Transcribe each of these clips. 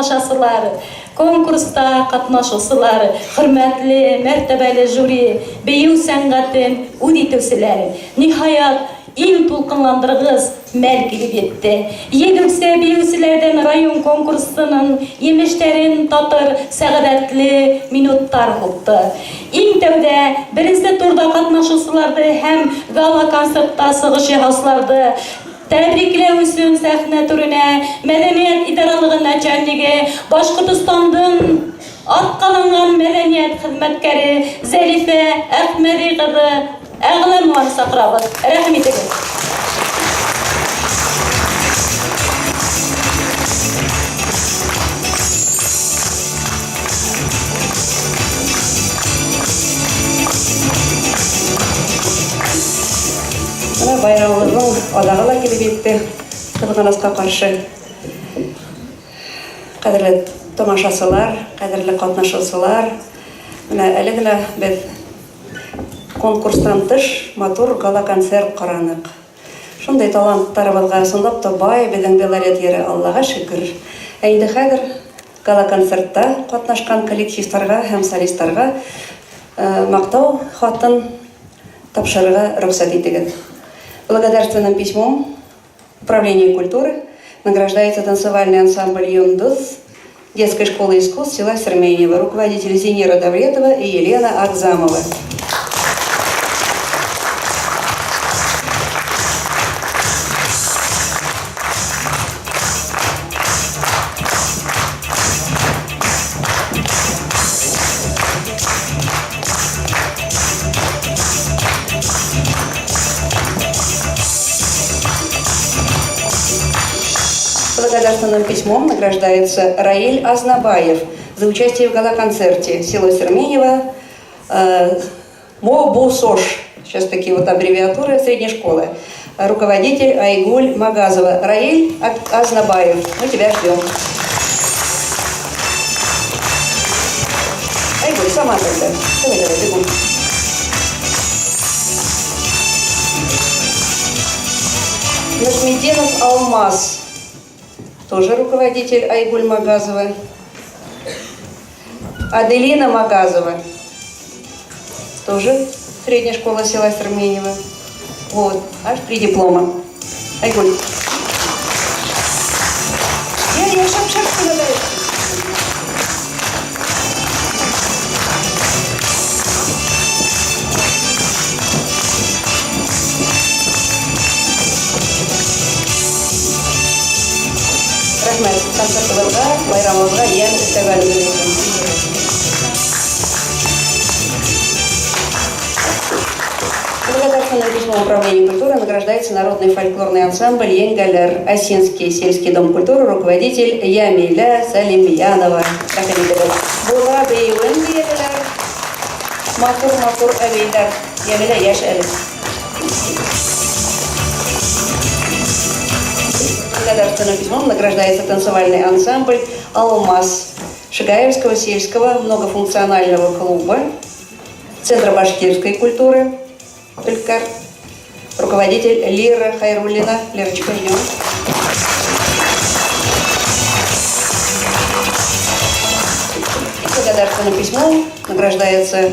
тамашасылар, конкурста катнашучылар, хөрмәтле, мәртәбәле жюри, бейүү сәнгатен үдитүчеләр. Ниһаят, иң тулкынландыргыс мәл килеп етте. Едүксә биючеләрдән район конкурсының емештәрен татыр сәгадәтле минуттар хупты. Иң тәүдә беренче турда катнашучыларды һәм гала концертта сыгыш яһаучыларды тәбрикләү өчен сәхнә түренә мәдәният идаралыгы начальнигы Башкортстандың аткаланган мәдәният хезмәткәре Зәлифә Әхмәди кызы Әгъләмованы сакрабыз. Рәхмәт итегез. Менә байрамыбызның адагы ла килеп җитте. Кызганычка каршы. Кадерле тамашачылар, кадерле катнашучылар, менә әле генә без конкурстан тыш матур гала-концерт каранык. Шундай талантларыбызга сынлап та бай безнең дәүләт йөре, Аллага шөкер. Инде хәзер гала-концертта катнашкан коллективларга һәм солистларга мактау хатын тапшырырга рөхсәт итегез. Благодарственным письмом Управления культуры награждается танцевальный ансамбль «Юндус» детской школы искусств села Серменево, руководитель Зинира Давлетова и Елена Акзамова. Благодарственным письмом награждается Раиль Азнабаев за участие в гала-концерте село Серменево МОБУСОШ, сейчас такие вот аббревиатуры средней школы, руководитель Айгуль Магазова. Раиль Азнабаев, мы тебя ждем. Айгуль, сама тогда. Давай, бегом. Нажмеденов Алмаз, тоже руководитель Айгуль Магазова. Аделина Магазова, тоже средняя школа села Серменево. Вот, аж 3 диплома. Айгуль. Я шап-шап надо. Рахмет, концертовалга, байрамовга, я фестиваль. Благодарственным письмом Управления культуры награждается народный фольклорный ансамбль «Енгалер», Осинский сельский дом культуры, руководитель Ямиля Салимьянова. Була бейуэн Ямиля, матур Авейдар, Ямиля Яш Элис. Благодарственным письмом награждается танцевальный ансамбль «Алмаз» Шигаевского сельского многофункционального клуба, Центра башкирской культуры, руководитель Лира Хайруллина. Лерочка, ждем. Благодарственным письмом награждается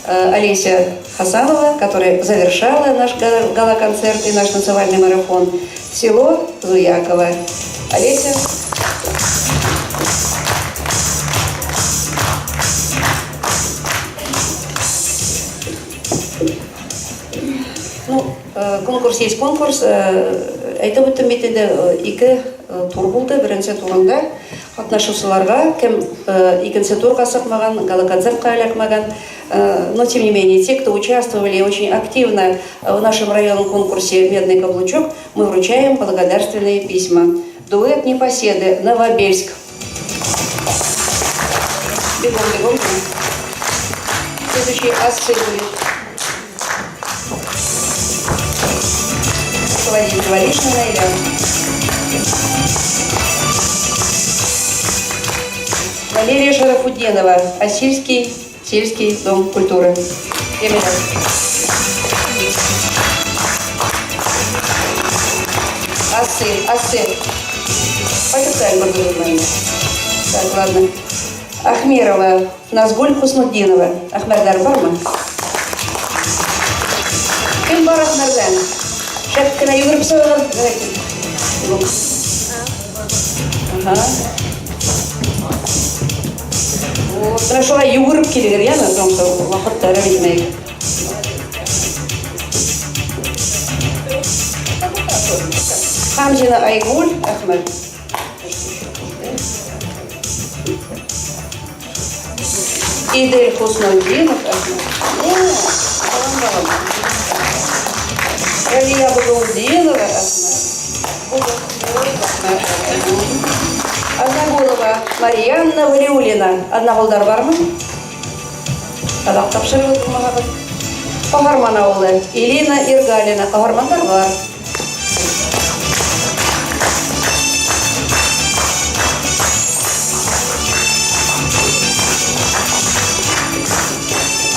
Олеся Хасанова, которая завершала наш гала-концерт и наш танцевальный марафон. Село Зуяково. Олеся. Конкурс есть конкурс. Әйтеп үттем бит инде 2 тур булды. Беренче турында катнашучыларга кем икенче турга сыкмаган, гала-концертка эләкмәгән. Но тем не менее, те, кто участвовали очень активно в нашем районном конкурсе «Медный каблучок», мы вручаем благодарственные письма. Дуэт «Непоседы», Новобельск. Бегом. Следующий Ассы будет. Руководитель Валишина Илья. Валерия Шарафуддинова, Осильский сельский дом культуры. Асель. Почитай, Маргарита. Так, ладно. Ахмирова, Назгуль Хуснуддинова. Ахмердар бар ма? Кем бар Ахмердан? Шәп кенә йөгереп сыгылган. Ага. Вот, шулай йөгереп килегез, яме, потому что вакытта рәвитмәйек. Хамзина Айгуль, Ахмед. Идель Хуснуддинов, Ахмед. Алия Багаудинова, Ахмед. Одногулова Марьянна Валиулина. Одногулдар бармы? Адак тапшырып булмаган. Каһарман авылы Илина Иргалина. Каһармандар бар.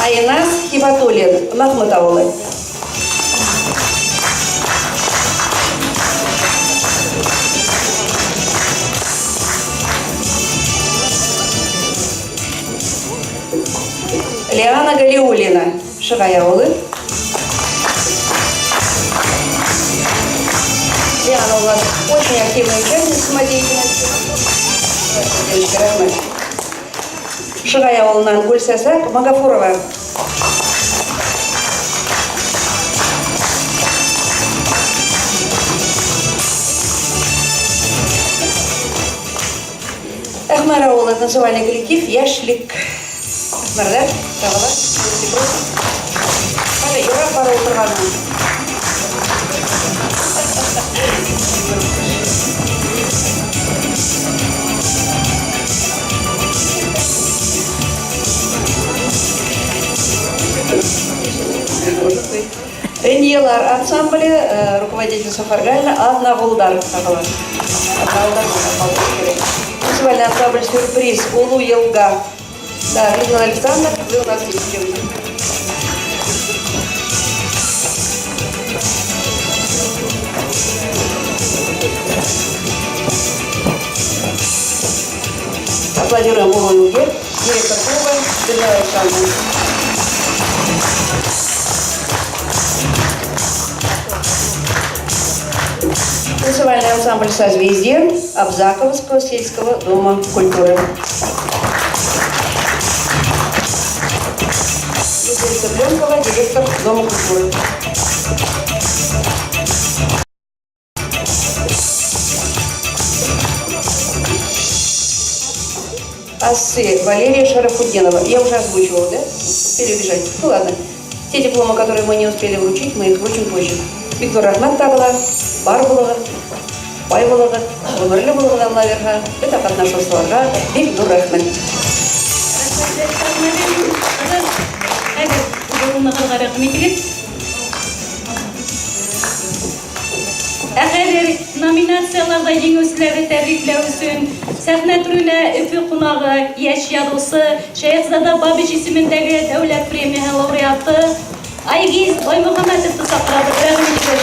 Айнас Хибатуллин, Махмут авылы. Лиана Галиуллина, Шигай авылы. Лиана у вас очень активная участница самодеятельности. Девочки, рахмат. Шигай авылынан Гульсасак Магафурова. Ахмар авылы танцевальный коллектив Яшлик. Ахмардар, тағыла, Қара, юра бара отырғаны. Эньелар ансамбле, руководитель Сафаргальна, Одногулдар тағыла. Одногулдар танцевальный ансамбль «Сюрприз», Улу Елга. Да, Людмила Александровна, вы у нас есть. Аплодируем Улу Елге, директор клуба Людмила Александровна. Танцевальный ансамбль «Созвездие» Абзаковского сельского дома культуры. Цыпленкова, директор Дома культуры. Ассы Валерия Шарафуддинова. Я уже озвучивала, да? Успели убежать. Ну ладно. Те дипломы, которые мы не успели вручить, мы их вручим позже. Виктор Рахмат тағыла, бар болығы, бай болығы, өмірлі болығы да лаверға. Это қатнашушыларға. Виктор Рахмат. Әгәр номинацияларда еңүчеләрне тәбрикләү өчен сәхнә түренә Өфе кунагы, яшь язучы, Шәйхзада Бабич исемендәге дәүләт премиясе лауреаты Айгиз Баймөхәммәтовны чакырабыз. Рәхмәт.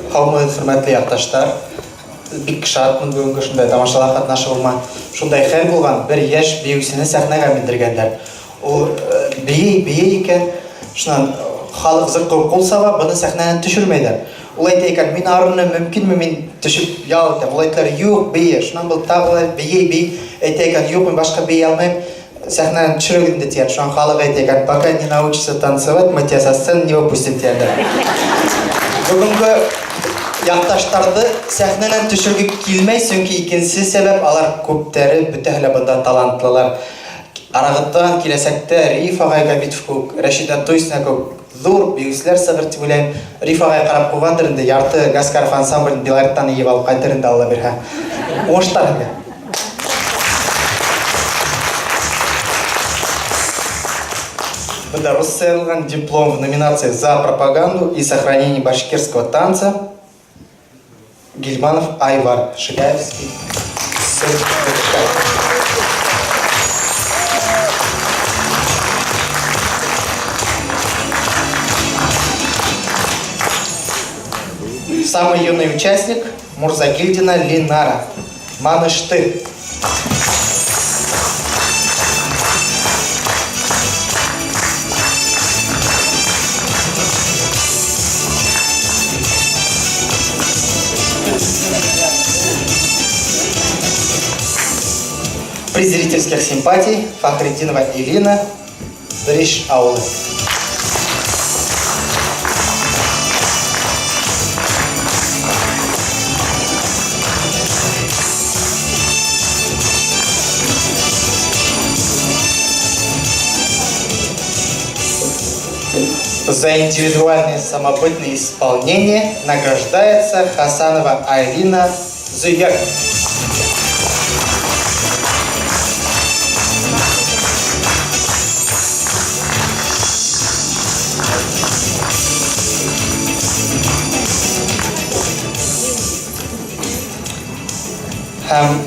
Қауымы хөрмәтле якташлар, бик шатмын бүгенге шундай тамашалар катнашуыма. Шундай хәл булган, бер яшь биючене сәхнәгә мендергәннәр. Ул бие икән, шуннан халык зыккы кул саба, буны сәхнәдән төшермәйләр. Ул әйтә икән, мин арыны мөмкинме мин төшеп ял итәм. Ул әйтәләр, юк бие. Шуннан бул тагы бие. Әйтә икән, юк, мин башка бие алмыйм. Сәхнәдән төшерегез дип тияр. Шуннан халык әйтә икән, пока не научится танцевать, мы тебя со сцены не выпустим тебя. Бүгенге якташларды сәхнәдән төшергә килмәй, чөнки икенче сәбәп алар күптәре бөтәһеле бында талантлылар. Арагыттан киләсәктә Риф агай Габитов күк, Рәшидә Туйсына күк зур биюсләр сыгыр дип уйлыйм. Риф агай карап кугандыр инде, ярты Гаскаров ансамблен Белореттан иеп алып кайтыр инде, Алла бирһә. Уңыштар. Подарен диплом в номинации «За пропаганду и сохранение башкирского танца» Гильманов Айвар, Шиляевский. Самый юный участник Мурзагильдина Линара. Маныш ты. При зрительских симпатий Фахриддинова Илина, Дриш Аулы. За индивидуальное самобытное исполнение награждается Хасанова Айлина Зуяк.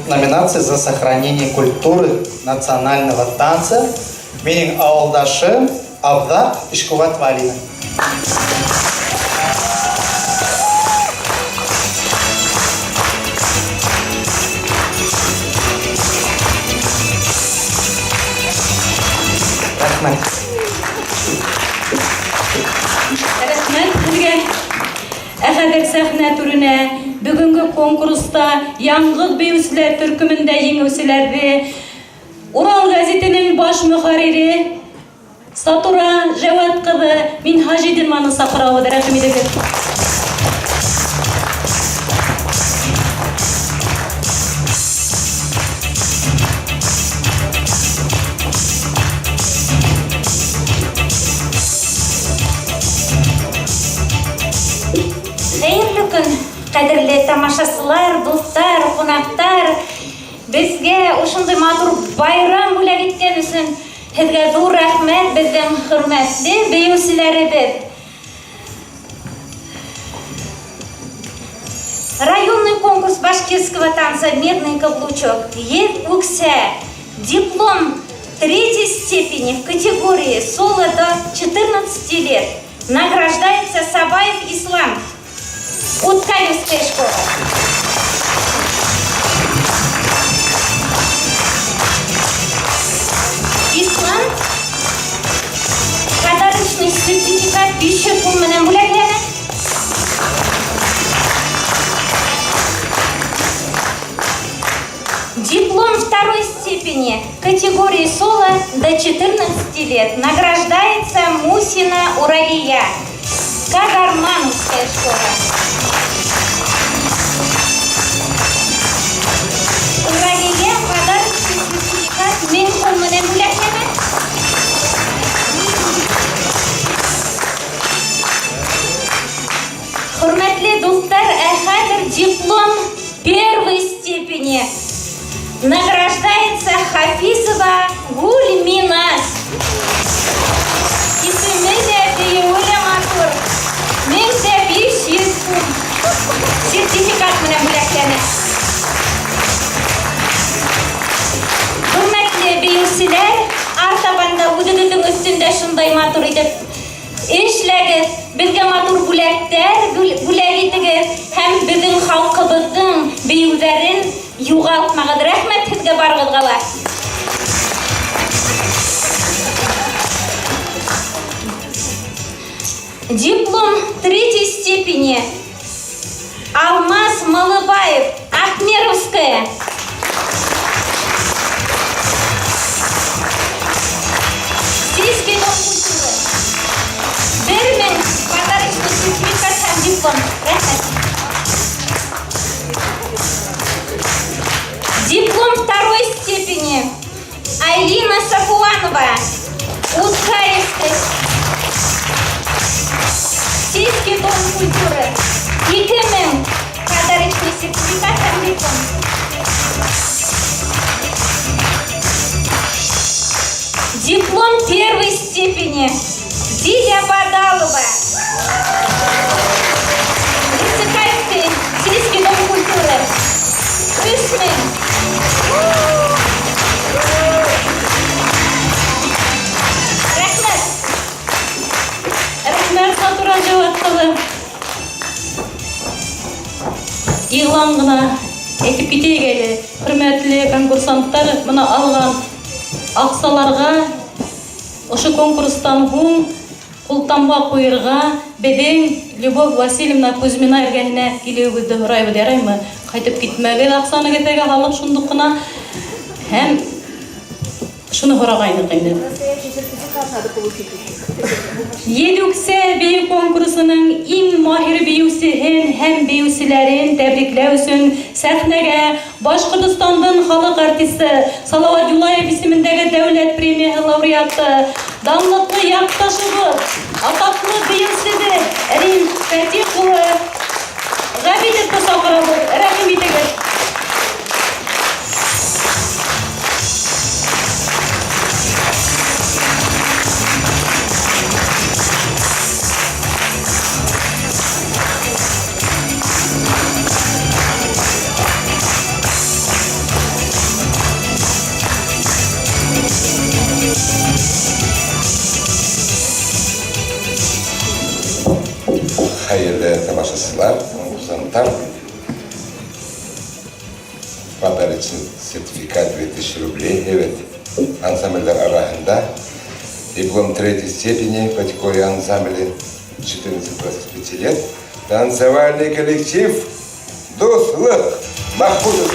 Номинация за сохранение культуры национального танца. Менің ауылдашы Абда Ишкуват Валина. Рахмет. Рахмет бізге. Әхәдер сәхнә түріне бүгінгі конкурста яңғыз бейусілер түркімінде еңеусілерді Урал газетінің баш мұхарири Сатура Жауат қызы Минхажидин маны сақырауыды. Рахмет едік. Хәйрле көн, кадерле тамашачылар, достар, кунактар. Безгә ушындай матур байрам бүләк иткән өчен һезгә зур рәхмәт, безнең хөрмәтле бәйүселәребез. Районный конкурс башкирского танца «Медный каблучок» есть УКСЯ. Диплом 3-й степени в категории соло до 14 лет. Награждается Сабаев Ислам. Уткаевская школа. Ислам подарочный сертификат пищи менен бүләкләнә. Диплом 2-й степени категории соло до 14 лет. Награждается Мусина Уралия. Кагармановская школа. Уралия подарочный сертификат менен бүләкләнә. Хөрмәтле достар, хәзер диплом 1-й степени. Награждается Хафизова Гульминас. Исеме дә бейеүле матур. 1500 сум. Сертификат менән бүләкләнә. Хөрмәтле бейеүселәр, артабанда үҙегеҙҙең өҫтөндә шундай матур итеп эшләгеҙ, беҙгә матур бүләктәр бүләк итегеҙ һәм беҙҙең халҡыбыҙҙың бейеүҙәрен юғалтмағыҙ. Рәхмәт һеҙгә барығыҙға ла. Диплом 3-й степени. Алмаз Малыбаев, Ахмеровская. Сельский дом культуры. Бермен, подарочный сертификат һәм диплом. Рәхмәт. Диплом 2-й степени. Айлина Сафуанова, Уткаевская. Сельский дом культуры. 2000 подарочный сертификат һәм диплом. Диплом 1-й степени. Диля Бадалова. Высокаевский сельский дом культуры. 3000 турыдан гына әйтеп китәйек әле. Хөрмәтле конкурсанттар, моны алган аксаларга ошо конкурстан һуң култамга куерга бедең Любовь Васильевна Кузьмина эргәһенә килүегезне һорайбыз, яраймы? Кайтып китмәгез, аксаны китәгә халык шундук кына һәм шуны һорагайнык инде. Едүксе бию конкурсының иң маһир биюсеһен һәм биюселәрен тәбрикләү өчен сәхнәгә Башкортстандың халык артисты Салават Юлаев исемендәге дәүләт премияһы лауреаты, данлыклы якташыбыз, атаклы биюсебез Рим Фәтих улы Габидовны чакырабыз. Рәхим итегез. Hayırlı tamашашылар, конкурсанттар. Подарок сертификат 2000 рублей. Evet, ансамбльдер арасында диплом 3-й степени категории ансамбля 14-25 лет. Танцевальный коллектив Дуслык Махмудов.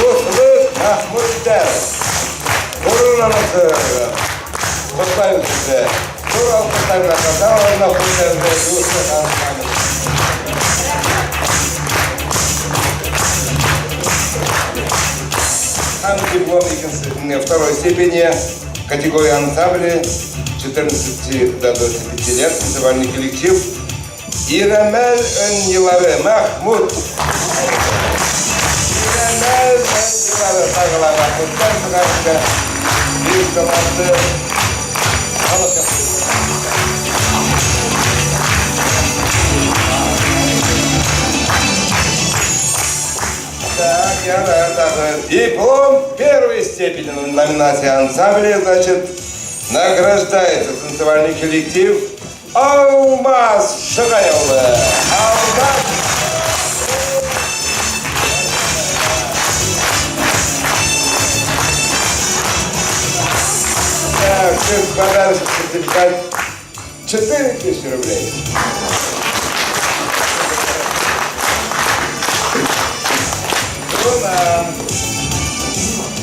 Дуслык Махмудов. Урунамызы. Құттықтаймыз сізді. Турал құттықтаймыз ақтарда, орында құттықтаймыз Дуслык ансамбль. Диплом 2-й степени категории ансамбля 14 до 25 лет, танцевальный коллектив Ирамель Ыньелары Махмуд. Ирамель Ыньелары Сағылар Махмудтар сығарында бір команды халық диплом 1-й степени номинации ансамбля, значит, награждается танцевальный коллектив Алмаз Шагаевлы. Алмаз. Так, подарочный сертификат 4000 рублей.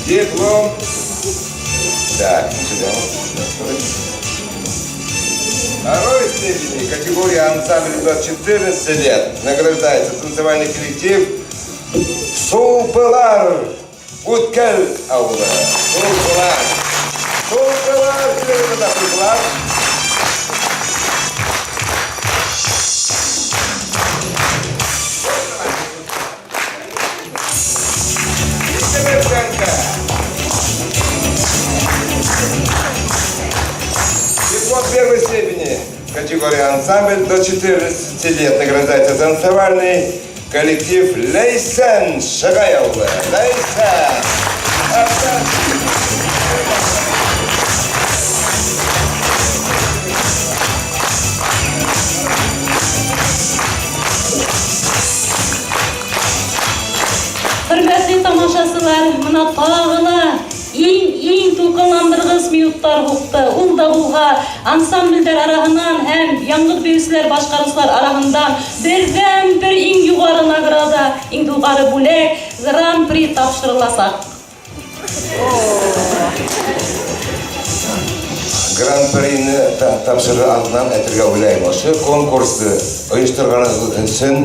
Диплом. Так, второй степени категории ансамбля до 14 лет награждается танцевальный коллектив Сулпылар Уткаль аула. Сулпылар. Сулпылар. Сулпылар. Диплом 1-й степени категории ансамбль до 14 лет награждается танцевальный коллектив Лейсен Шагаевлы. Лейсен. Hürmetli tamaşasılar, mına tağıla iň tulkınlandırgыс minуттар hukta. Ул да булга ансамбльдер арасынан һәм яңгыр биюселәр башкаручылар арасындан бердән бер иң югары награда, иң югары бүләк Гран-при тапшырыласак. Гран-прини тапшыру алдынан әйтергә уйлайм. Ошо конкурсты оештырганыңыз өчен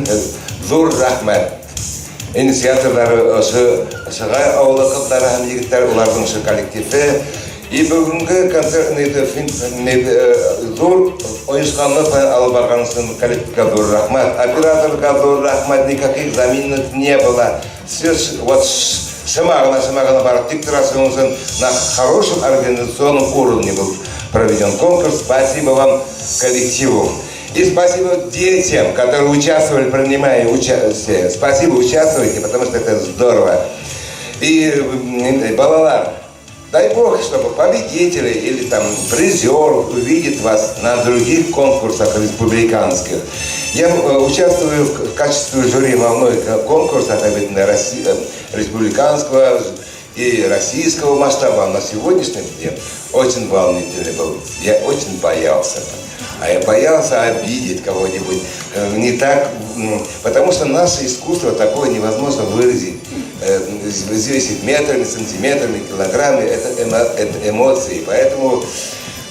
зур рәхмәт. Инициаторлары ошо Шагай авылы кыздары һәм егетләр, уларның ошо коллективы. И бүгенге концертны зур оешканлык алып барган өчен коллективка зур рәхмәт. Операторга зур рәхмәт. Никаких заминок не было. Все вот шамагына барып тик торасың өчен на хорошем организационном уровне был проведен конкурс. Спасибо вам, коллективу. И спасибо детям, которые участвовали, принимая участие. Спасибо, участвуйте, потому что это здорово. И балалар, Дай Бог, чтобы победители или там призер увидят вас на других конкурсах республиканских. Я участвую в качестве жюри во многих конкурсах республиканского и российского масштаба. На сегодняшний день очень волнительный был. Я очень боялся. А я боялся обидеть кого-нибудь не так, потому что наше искусство такое невозможно выразить. Взвесить метрами, сантиметрами, килограммами, это эмоции. Поэтому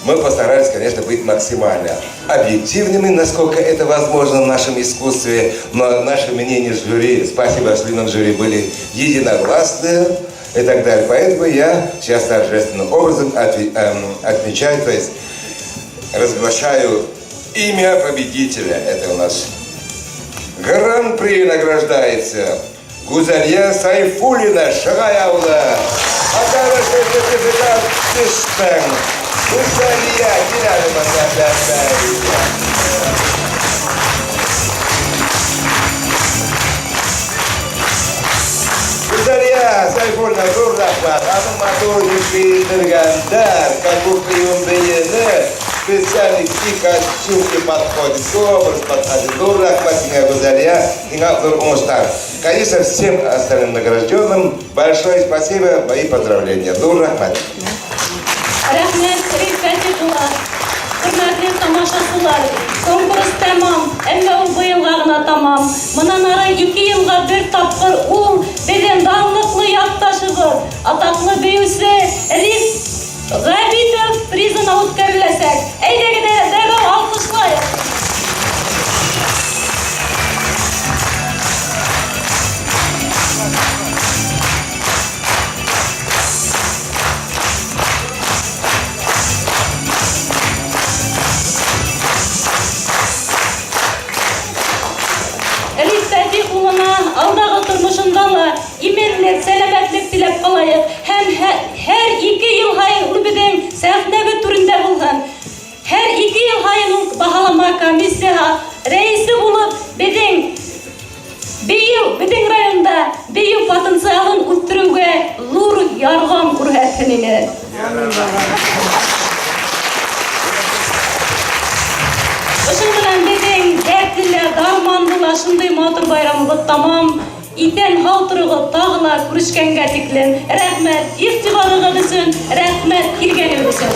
мы постарались, конечно, быть максимально объективными, насколько это возможно в нашем искусстве. Но наше мнение жюри, спасибо членам жюри, были единогласные и так далее. Поэтому я сейчас торжественным образом отмечаю, то есть разглашаю имя победителя. Это у нас гран-при награждается Гузалья Сайфуллина, Шагаяула. Подарочный сертификат Фиштен. Гузалья, Guzaliya Sayfulna zor rahmat. Adım motorni bildirganda, kakukiyum beyini, специальности костюмки подходит, образ подходит. Зор rahmat, Гузалья, и зор умуштар. Конечно, всем остальным награжденным большое спасибо, мои поздравления. Зор rahmat. Рәхмәт, Рифәти була. Хөрмәтле тамашачылар, конкурс тәмам, әмма ул быелга гына тамам. Монан ары 2 елга бер тапкыр ул безнең данлыклы якташыбыз, атаклы бәюсе Риф Габитов призына үткәреләсәк. Әйдәгез, дәррәү алкышлайык. Рифәти улына алдагы тормышында ла имәнлек, сәламәтлек теләп калайык. Һәм һәр 2 ел һайын ул безнең сәхнәгә түрендә булган. Һәр 2 ел һайын ул баһалама комиссияга рәисе булып, безнең районда бию потенциалын үстерүгә зур ярдәм күрсәтсен. Ошон менән безнең дәртле, дарманлы, шундый матур байрамыбыз тамам. Итен халтырыгы тагыла күрешкәнгә тиклем. Рәхмәт, игътибарыгыз өчен, рәхмәт килгәнегез өчен.